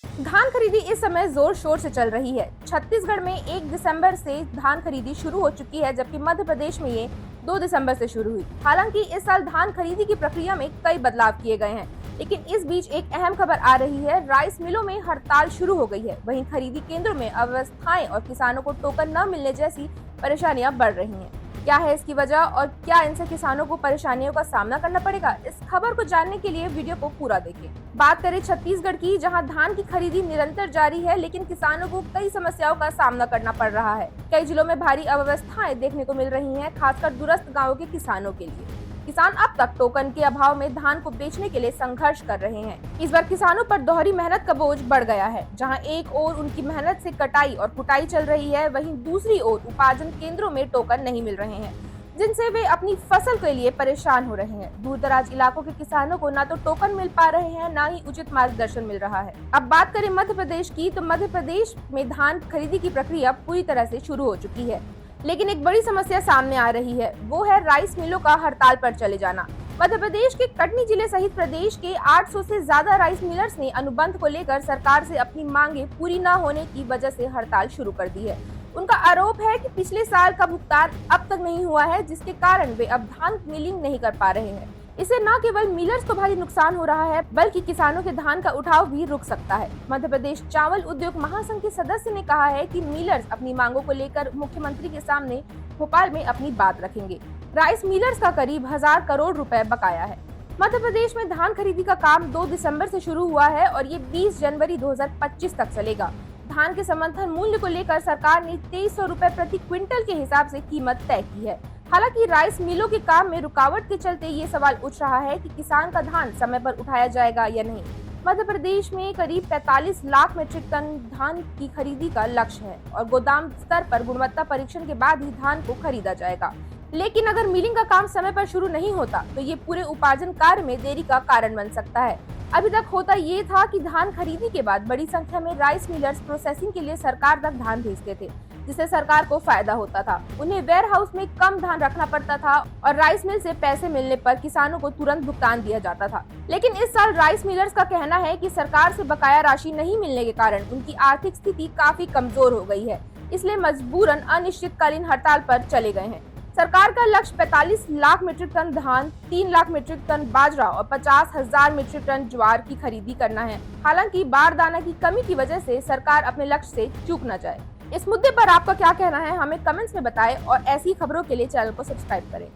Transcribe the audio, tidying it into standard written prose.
धान खरीदी इस समय जोर शोर से चल रही है। छत्तीसगढ़ में 1 दिसंबर से धान खरीदी शुरू हो चुकी है, जबकि मध्य प्रदेश में ये 2 दिसंबर से शुरू हुई। हालांकि इस साल धान खरीदी की प्रक्रिया में कई बदलाव किए गए हैं, लेकिन इस बीच एक अहम खबर आ रही है। राइस मिलों में हड़ताल शुरू हो गई है। वहीं खरीदी केंद्रों में अव्यवस्थाएं और किसानों को टोकन न मिलने जैसी परेशानियां बढ़ रही हैं। क्या है इसकी वजह और क्या इनसे किसानों को परेशानियों का सामना करना पड़ेगा? इस खबर को जानने के लिए वीडियो को पूरा देखें। बात करें छत्तीसगढ़ की, जहां धान की खरीदी निरंतर जारी है, लेकिन किसानों को कई समस्याओं का सामना करना पड़ रहा है। कई जिलों में भारी अव्यवस्थाएं देखने को मिल रही हैं, खासकर दूरस्थ गाँवों के किसानों के लिए। किसान अब तक टोकन के अभाव में धान को बेचने के लिए संघर्ष कर रहे हैं। इस बार किसानों पर दोहरी मेहनत का बोझ बढ़ गया है। जहां एक ओर उनकी मेहनत से कटाई और कुटाई चल रही है, वहीं दूसरी ओर उपार्जन केंद्रों में टोकन नहीं मिल रहे हैं, जिनसे वे अपनी फसल के लिए परेशान हो रहे हैं। दूर दराज इलाकों के किसानों को न तो टोकन मिल पा रहे हैं, न ही उचित मार्गदर्शन मिल रहा है। अब बात करें मध्य प्रदेश की, तो मध्य प्रदेश में धान खरीदी की प्रक्रिया पूरी तरह से शुरू हो चुकी है, लेकिन एक बड़ी समस्या सामने आ रही है, वो है राइस मिलों का हड़ताल पर चले जाना। मध्य प्रदेश के कटनी जिले सहित प्रदेश के 800 से ज्यादा राइस मिलर्स ने अनुबंध को लेकर सरकार से अपनी मांगे पूरी न होने की वजह से हड़ताल शुरू कर दी है। उनका आरोप है कि पिछले साल का भुगतान अब तक नहीं हुआ है, जिसके कारण वे अब धान मिलिंग नहीं कर पा रहे हैं। इससे न केवल मिलर्स को भारी नुकसान हो रहा है, बल्कि किसानों के धान का उठाव भी रुक सकता है। मध्य प्रदेश चावल उद्योग महासंघ के सदस्य ने कहा है कि मिलर्स अपनी मांगों को लेकर मुख्यमंत्री के सामने भोपाल में अपनी बात रखेंगे। राइस मिलर्स का करीब 1000 करोड़ रुपए बकाया है। मध्य प्रदेश में धान खरीदी का काम 2 दिसंबर से शुरू हुआ है और ये 20 जनवरी 2025 तक चलेगा। धान के समर्थन मूल्य को लेकर सरकार ने 2300 रुपए प्रति क्विंटल के हिसाब से कीमत तय की है। हालांकि राइस मिलों के काम में रुकावट के चलते ये सवाल उठ रहा है कि किसान का धान समय पर उठाया जाएगा या नहीं। मध्य प्रदेश में करीब 45 लाख मीट्रिक टन धान की खरीदी का लक्ष्य है और गोदाम स्तर पर गुणवत्ता परीक्षण के बाद ही धान को खरीदा जाएगा। लेकिन अगर मिलिंग का काम समय पर शुरू नहीं होता तो ये पूरे उपार्जन कार्य में देरी का कारण बन सकता है। अभी तक होता ये था कि धान खरीदी के बाद बड़ी संख्या में राइस मिलर्स प्रोसेसिंग के लिए सरकार तक धान भेजते थे, जिससे सरकार को फायदा होता था। उन्हें वेयर हाउस में कम धान रखना पड़ता था और राइस मिल से पैसे मिलने पर किसानों को तुरंत भुगतान दिया जाता था। लेकिन इस साल राइस मिलर्स का कहना है कि सरकार से बकाया राशि नहीं मिलने के कारण उनकी आर्थिक स्थिति काफी कमजोर हो गई है, इसलिए मजबूरन अनिश्चितकालीन हड़ताल पर चले गए हैं। सरकार का लक्ष्य 45 लाख मीट्रिक टन धान, 3 लाख मीट्रिक टन बाजरा और 50,000 मीट्रिक टन ज्वार की खरीदी करना है। हालांकि बारदाना की कमी की वजह से सरकार अपने लक्ष्य से चूक न जाए। इस मुद्दे पर आपका क्या कहना है, हमें कमेंट्स में बताएं और ऐसी खबरों के लिए चैनल को सब्सक्राइब करें।